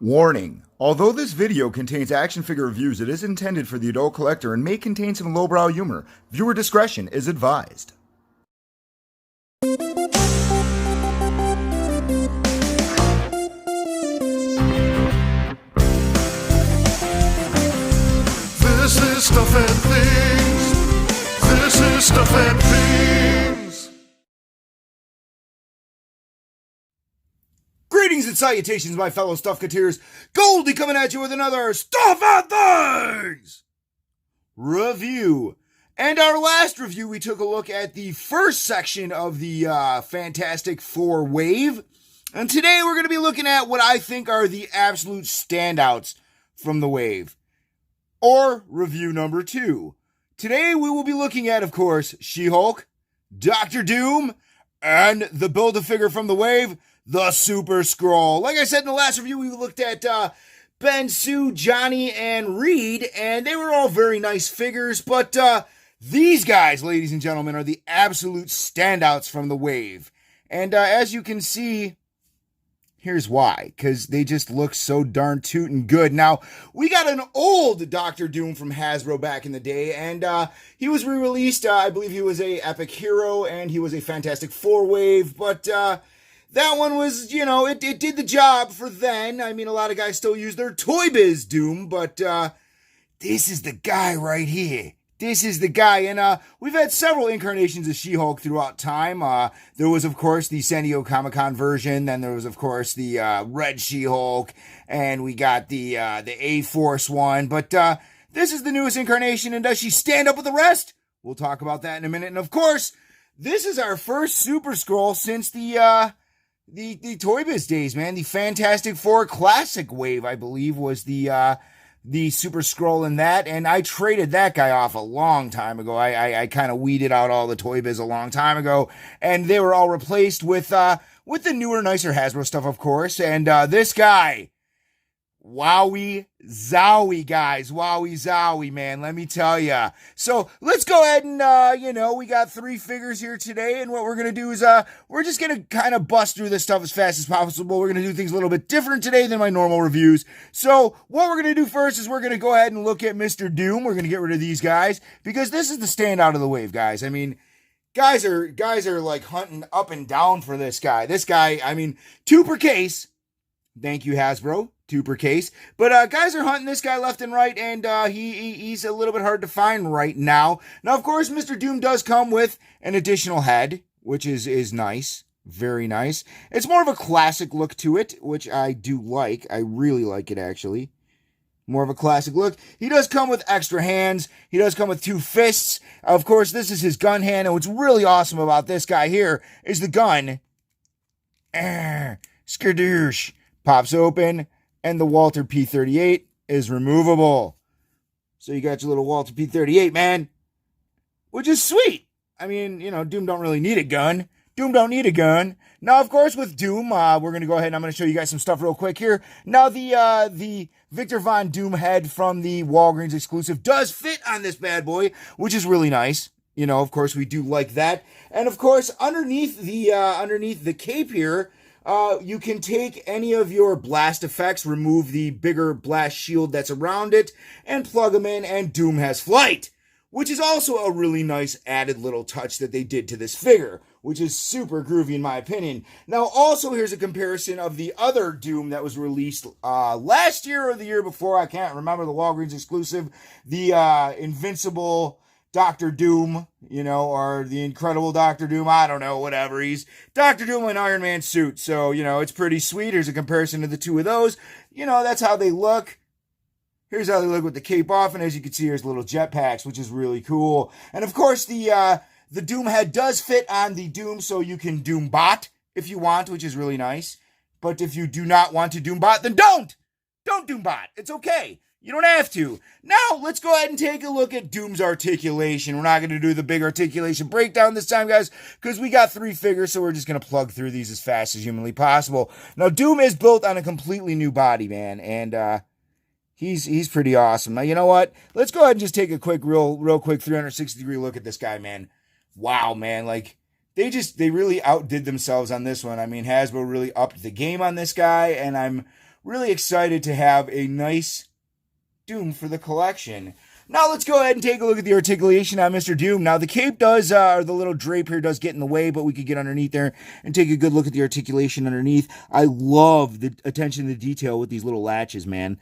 Warning: although this video contains action figure reviews, it is intended for the adult collector and may contain some lowbrow humor. Viewer discretion is advised. This is Stuff and Things. This is Stuff and Things. Greetings and salutations, my fellow Stuffcateers. Goldy coming at you with another Stuff and Things review. And our last review, we took a look at the first section of the Fantastic Four wave. And today we're going to be looking at what I think are the absolute standouts from the wave. Or review number 2. Today we will be looking at, of course, She-Hulk, Doctor Doom, and the Build-A-Figure from the wave, the Super Skrull. Like I said in the last review, we looked at Ben, Sue, Johnny, and Reed, and they were all very nice figures, but these guys, ladies and gentlemen, are the absolute standouts from the wave. And as you can see, here's why, because they just look so darn tootin' good. Now, we got an old Doctor Doom from Hasbro back in the day, and he was re-released. I believe he was a Epic Hero, and he was a Fantastic Four wave, but that one was, you know, it did the job for then. I mean, a lot of guys still use their Toy Biz Doom, but this is the guy right here. This is the guy, and we've had several incarnations of She-Hulk throughout time. There was, of course, the San Diego Comic-Con version. Then there was, of course, the Red She-Hulk, and we got the A-Force one. But this is the newest incarnation, and does she stand up with the rest? We'll talk about that in a minute. And, of course, this is our first Super Skrull since the Toy Biz days, man. The Fantastic Four Classic Wave, I believe, was the Super Skrull in that, and I traded that guy off a long time ago. I kind of weeded out all the Toy Biz a long time ago, and they were all replaced with the newer, nicer Hasbro stuff, of course. And this guy, wowie zowie, guys, wowie zowie, man, let me tell ya. So let's go ahead and we got 3 figures here today, and what we're gonna do is we're just gonna kind of bust through this stuff as fast as possible. We're gonna do things a little bit different today than my normal reviews. So what we're gonna do first is we're gonna go ahead and look at Mr. Doom. We're gonna get rid of these guys because this is the standout of the wave, guys. I mean, guys are like hunting up and down for this guy. This guy, I mean, 2 per case. Thank you, Hasbro. 2 per case. But guys are hunting this guy left and right, and he's a little bit hard to find right now. Now, of course, Mr. Doom does come with an additional head, which is nice. Very nice. It's more of a classic look to it, which I do like. I really like it, actually. More of a classic look. He does come with extra hands. He does come with 2 fists. Of course, this is his gun hand, and what's really awesome about this guy here is the gun. Skadoosh. Pops open, and the Walter P38 is removable. So you got your little Walter P38, man, which is sweet. I mean, you know, Doom don't really need a gun. Doom don't need a gun. Now, of course, with Doom, we're going to go ahead and I'm going to show you guys some stuff real quick here. Now, the Victor Von Doom head from the Walgreens exclusive does fit on this bad boy, which is really nice. You know, of course, we do like that. And, of course, underneath the cape here, you can take any of your blast effects, remove the bigger blast shield that's around it, and plug them in, and Doom has flight, which is also a really nice added little touch that they did to this figure, which is super groovy in my opinion. Now, also, here's a comparison of the other Doom that was released last year or the year before. I can't remember, the Walgreens exclusive, the Invincible Doctor Doom, you know, or the Incredible Doctor Doom, I don't know, whatever. He's Doctor Doom in an Iron Man suit, so, you know, it's pretty sweet. Here's a comparison to the 2 of those. You know, that's how they look. Here's how they look with the cape off, and as you can see, here's little jetpacks, which is really cool. And, of course, the Doom head does fit on the Doom, so you can Doom bot if you want, which is really nice. But if you do not want to Doom bot, then don't! Don't Doom bot. It's okay. You don't have to. Now, let's go ahead and take a look at Doom's articulation. We're not going to do the big articulation breakdown this time, guys, because we got 3 figures, so we're just going to plug through these as fast as humanly possible. Now, Doom is built on a completely new body, man, and he's pretty awesome. Now, you know what? Let's go ahead and just take a quick, real quick 360-degree look at this guy, man. Wow, man, like, they really outdid themselves on this one. I mean, Hasbro really upped the game on this guy, and I'm really excited to have a nice Doom for the collection. Now let's go ahead and take a look at the articulation on Mr. Doom. Now the cape does, or the little drape here does get in the way, but we could get underneath there and take a good look at the articulation underneath. I love the attention to detail with these little latches, man.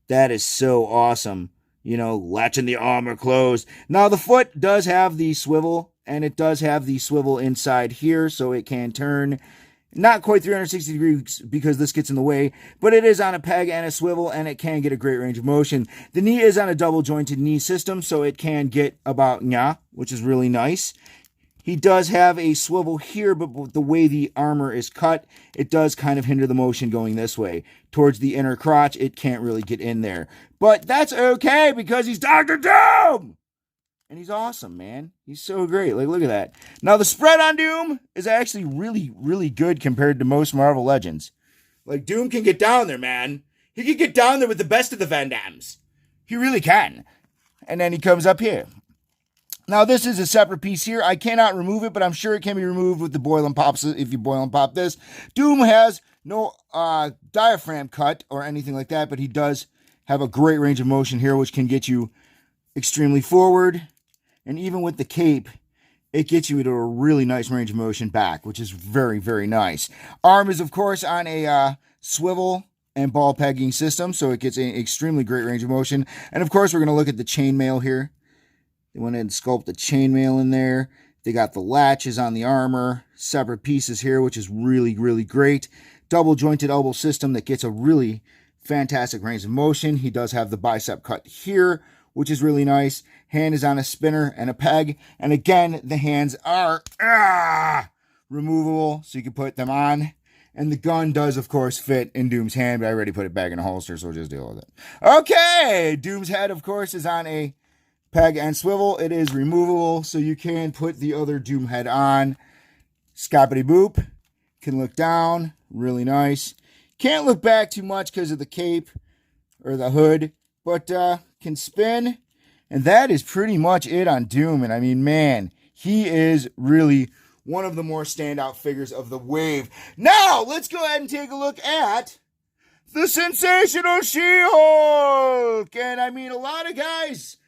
That is so awesome. You know, latching the armor closed. Now the foot does have the swivel, and it does have the swivel inside here, so it can turn. Not quite 360 degrees because this gets in the way, but it is on a peg and a swivel, and it can get a great range of motion. The knee is on a double jointed knee system, so it can get about nya, which is really nice. He does have a swivel here, but the way the armor is cut, it does kind of hinder the motion going this way. Towards the inner crotch, it can't really get in there. But that's okay because he's Dr. Doom! And he's awesome, man. He's so great. Like, look at that. Now, the spread on Doom is actually really, really good compared to most Marvel Legends. Like, Doom can get down there, man. He can get down there with the best of the Van Dams. He really can. And then he comes up here. Now, this is a separate piece here. I cannot remove it, but I'm sure it can be removed with the boil and pops if you boil and pop this. Doom has no diaphragm cut or anything like that, but he does have a great range of motion here, which can get you extremely forward. And even with the cape, it gets you into a really nice range of motion back, which is very, very nice. Arm is, of course, on a swivel and ball pegging system, so it gets an extremely great range of motion. And, of course, we're going to look at the chainmail here. They went ahead and sculpt the chainmail in there. They got the latches on the armor, separate pieces here, which is really, really great. Double jointed elbow system that gets a really fantastic range of motion. He does have the bicep cut here, which is really nice. Hand is on a spinner and a peg. And again, the hands are removable, so you can put them on. And the gun does, of course, fit in Doom's hand, but I already put it back in a holster, so we'll just deal with it. Okay, Doom's head, of course, is on a peg and swivel. It is removable, so you can put the other Doom head on. Scoppity boop. Can look down. Really nice. Can't look back too much because of the cape or the hood, but can spin. And that is pretty much it on Doom. And I mean, man, he is really one of the more standout figures of the wave. Now, let's go ahead and take a look at the Sensational She-Hulk. And I mean, a lot of guys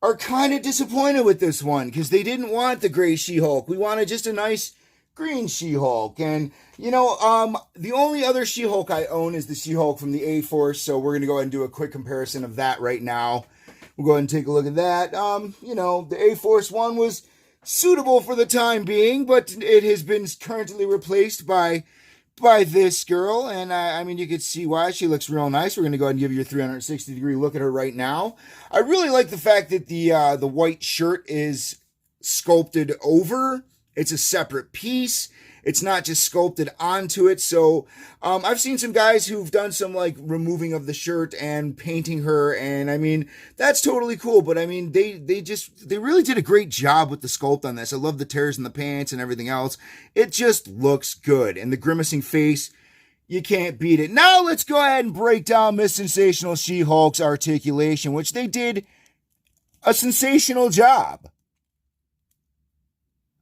are kind of disappointed with this one because they didn't want the gray She-Hulk. We wanted just a nice green She-Hulk. And, you know, the only other She-Hulk I own is the She-Hulk from the A-Force. So we're going to go ahead and do a quick comparison of that right now. We'll go ahead and take a look at that. You know, the A-Force one was suitable for the time being, but it has been currently replaced by this girl. And I mean, you can see why. She looks real nice. We're going to go ahead and give you a 360-degree look at her right now. I really like the fact that the white shirt is sculpted over. It's a separate piece. It's not just sculpted onto it. So I've seen some guys who've done some like removing of the shirt and painting her. And I mean, that's totally cool. But I mean, they really did a great job with the sculpt on this. I love the tears in the pants and everything else. It just looks good. And the grimacing face, you can't beat it. Now let's go ahead and break down Miss Sensational She-Hulk's articulation, which they did a sensational job.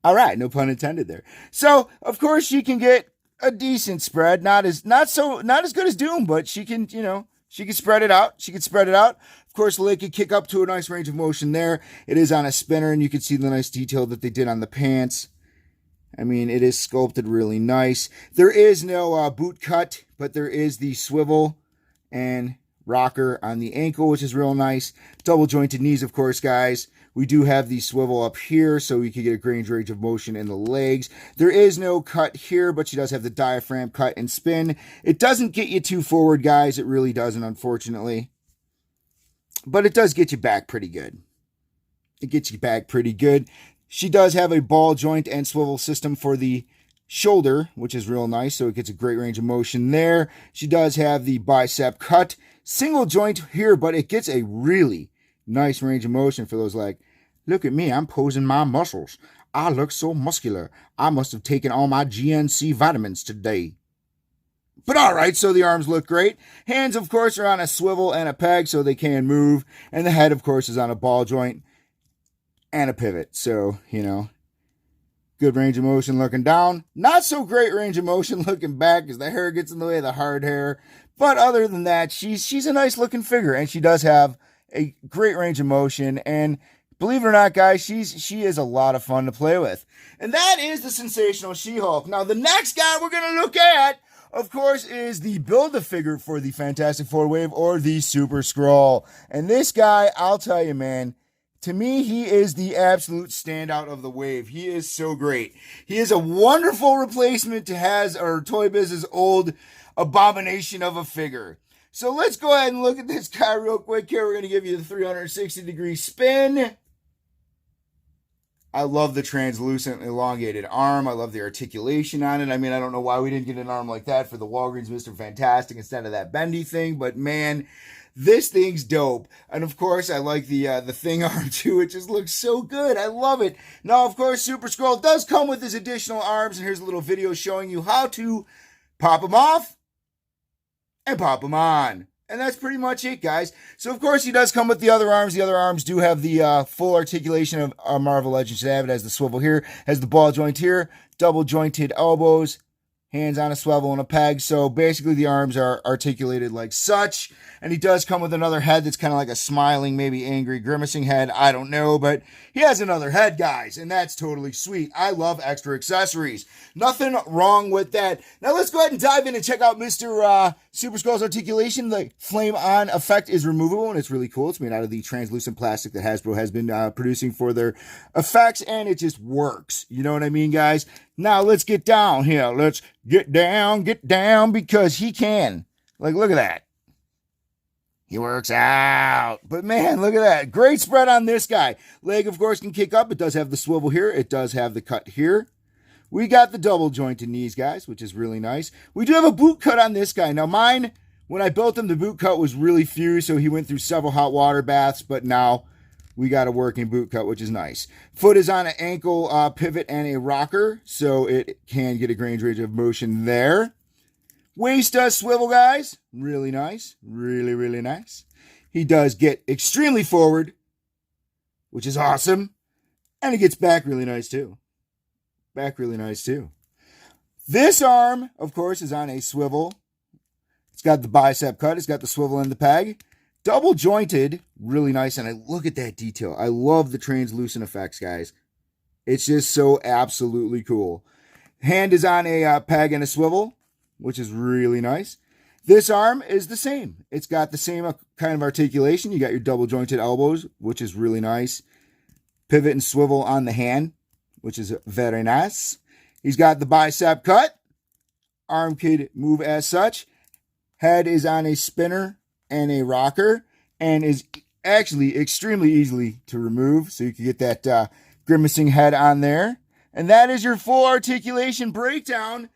All right, no pun intended there. So, of course, she can get a decent spread. Not as good as Doom, but she can, you know, she can spread it out. She can spread it out. Of course, the leg can kick up to a nice range of motion there. It is on a spinner, and you can see the nice detail that they did on the pants. I mean, it is sculpted really nice. There is no boot cut, but there is the swivel and rocker on the ankle, which is real nice. Double jointed knees, of course, guys. We do have the swivel up here, so we can get a great range of motion in the legs. There is no cut here, but she does have the diaphragm cut and spin. It doesn't get you too forward, guys. It really doesn't, unfortunately. But it does get you back pretty good. It gets you back pretty good. She does have a ball joint and swivel system for the shoulder, which is real nice, so it gets a great range of motion there. She does have the bicep cut. Single joint here, but it gets a really nice range of motion for those like, look at me, I'm posing my muscles. I look so muscular. I must have taken all my GNC vitamins today. But all right, so the arms look great. Hands, of course, are on a swivel and a peg, so they can move. And the head, of course, is on a ball joint and a pivot. So, you know, Good range of motion looking down. Not so great range of motion looking back because the hair gets in the way of the hard hair. But other than that, she's a nice looking figure, and she does have a great range of motion. And believe it or not, guys, she is a lot of fun to play with. And that is the sensational She-Hulk. Now, the next guy we're going to look at, of course, is the Build-A-Figure for the Fantastic Four wave, or the Super Skrull. And this guy, I'll tell you, man, to me, he is the absolute standout of the wave. He is so great. He is a wonderful replacement to Toy Biz's old abomination of a figure. So let's go ahead and look at this guy real quick here. We're going to give you the 360-degree spin. I love the translucent elongated arm. I love the articulation on it. I mean, I don't know why we didn't get an arm like that for the Walgreens Mr. Fantastic instead of that bendy thing, but man, this thing's dope. And of course, I like the thing arm too. It just looks so good. I love it. Now, of course, Super Skrull does come with his additional arms, and here's a little video showing you how to pop them off and pop them on. And that's pretty much it, guys. So, of course, he does come with the other arms. The other arms do have the full articulation of Marvel Legends. It has the swivel here, has the ball joint here, double jointed elbows, hands on a swivel and a peg. So, basically, the arms are articulated like such. And he does come with another head that's kind of like a smiling, maybe angry, grimacing head. I don't know, but he has another head, guys, and that's totally sweet. I love extra accessories. Nothing wrong with that. Now, let's go ahead and dive in and check out Mr. Super Skrull's articulation. The flame-on effect is removable, and it's really cool. It's made out of the translucent plastic that Hasbro has been producing for their effects, and it just works. You know what I mean, guys? Now, let's get down here. Let's get down, because he can. Like, look at that. He works out. But man, look at that. Great spread on this guy. Leg, of course, can kick up. It does have the swivel here. It does have the cut here. We got the double jointed knees, guys, which is really nice. We do have a boot cut on this guy. Now, mine, when I built him, the boot cut was really fused, so he went through several hot water baths, but now we got a working boot cut, which is nice. Foot is on an ankle pivot and a rocker, so it can get a range of motion there. Waist does swivel, guys. Really nice. Really, really nice. He does get extremely forward, which is awesome. And he gets back really nice, too. Back really nice, too. This arm, of course, is on a swivel. It's got the bicep cut. It's got the swivel and the peg. Double jointed. Really nice. And I look at that detail. I love the translucent effects, guys. It's just so absolutely cool. Hand is on a peg and a swivel, which is really nice. This arm is the same. It's got the same kind of articulation. You got your double jointed elbows, which is really nice. Pivot and swivel on the hand, which is very nice. He's got the bicep cut. Arm could move as such. Head is on a spinner and a rocker, and is actually extremely easily to remove. So you can get that grimacing head on there. And that is your full articulation breakdown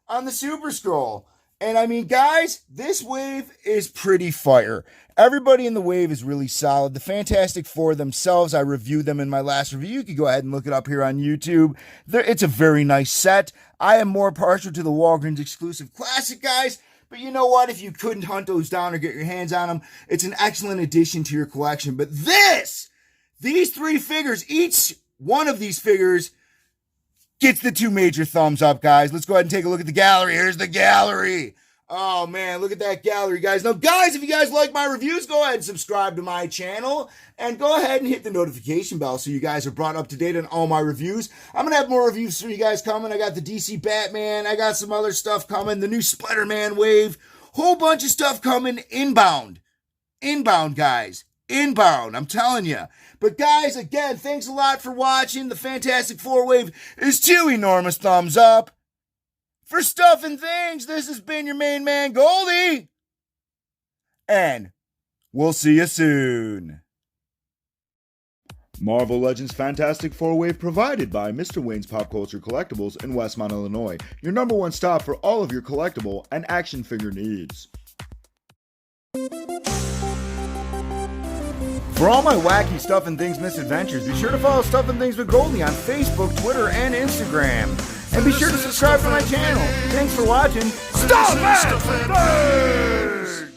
on the Super Skrull. And I mean, guys, this wave is pretty fire. Everybody in the wave is really solid. The Fantastic Four themselves, I reviewed them in my last review. You can go ahead and look it up here on YouTube. It's a very nice set. I am more partial to the Walgreens exclusive classic, guys. But you know what? If you couldn't hunt those down or get your hands on them, it's an excellent addition to your collection. But these three figures, each one of these figures gets the 2 major thumbs up, guys. Let's go ahead and take a look at the gallery. Here's the gallery. Oh, man, look at that gallery, guys. Now, guys, if you guys like my reviews, go ahead and subscribe to my channel. And go ahead and hit the notification bell so you guys are brought up to date on all my reviews. I'm going to have more reviews for you guys coming. I got the DC Batman. I got some other stuff coming. The new Spider-Man wave. Whole bunch of stuff coming inbound. Inbound, guys. Inbound, I'm telling you. But guys, again, thanks a lot for watching. The Fantastic Four wave is 2 enormous thumbs up. For Stuff and Things, this has been your main man, Goldy. And we'll see you soon. Marvel Legends Fantastic Four Wave provided by Mr. Wayne's Pop Culture Collectibles in Westmont, Illinois. Your #1 stop for all of your collectible and action figure needs. For all my wacky Stuff and Things misadventures, be sure to follow Stuff and Things with Goldy on Facebook, Twitter, and Instagram. And be sure to subscribe to my channel. Thanks for watching. Stuff and Things!